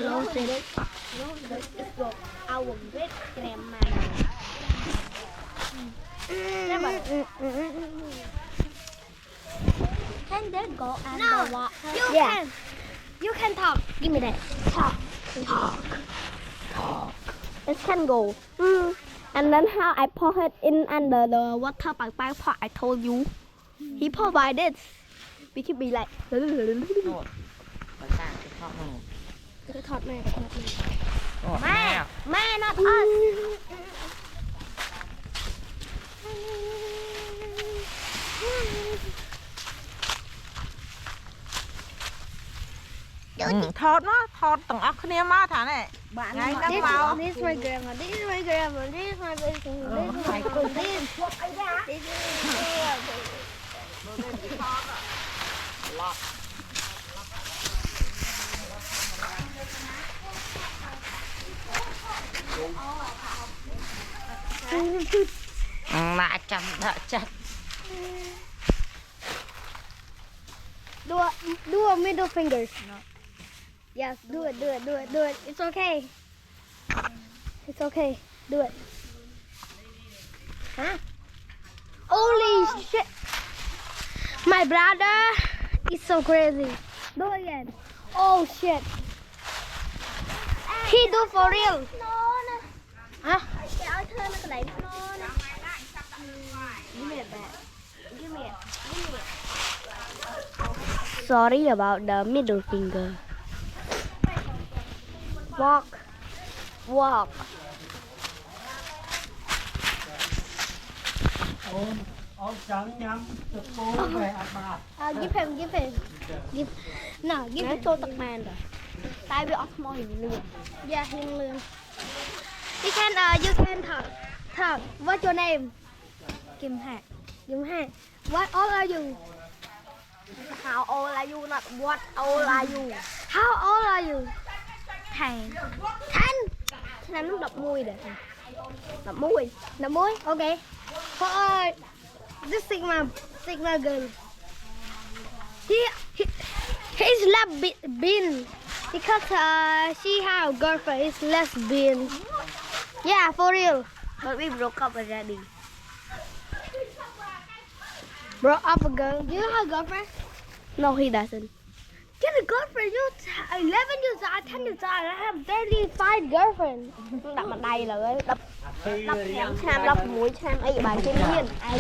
roasted is for our great grandma. Never. Can they go and no, the water? You can talk. Give me that. Talk. It can go. And then how I pour it in under the water by pot I told you. He provided. We can be like. โน่นมาสร้างที่ทอดมัน ทอดแม่ แม่ แม่ not us ทอดมาทอดต้องเอาขึ้นมาฐานเนี่ยไงน้ำเมา This is my grandma. This is my grandma. This is my baby. This is my grandma. This is มาจับจับ Do a middle fingers. Yes, do it. It's okay. It's okay. Do it. Huh? Holy shit! My brother is so crazy. Do it again. Oh shit! He do for real. Huh? Sorry about the middle finger. Walk. เอาจังย้ำตะโกนไปอาบา Give him. No, give him to tắc man rồi. Tay bị off more hình lươn. Yeah, hình lươn. You can talk. What's your name? Kim Hạ. What old are you? How old are you? Not what old are you? How old are you? 10. ฉะนั้นต้องดับมุ้ยเด้อดับมุ้ย Okay. For this Sigma girl. He's lesbian because she have girlfriend. Is lesbian. Yeah, for real. But we broke up already. Broke up a girl. Do you have a girlfriend? No, he doesn't. Get a girlfriend. You 11 years old, 10 years old. I have 35 girlfriend. Đặt mặt đây là đập 5 ឆ្នាំ 10 ឆ្នាំអីបានគេមានឯង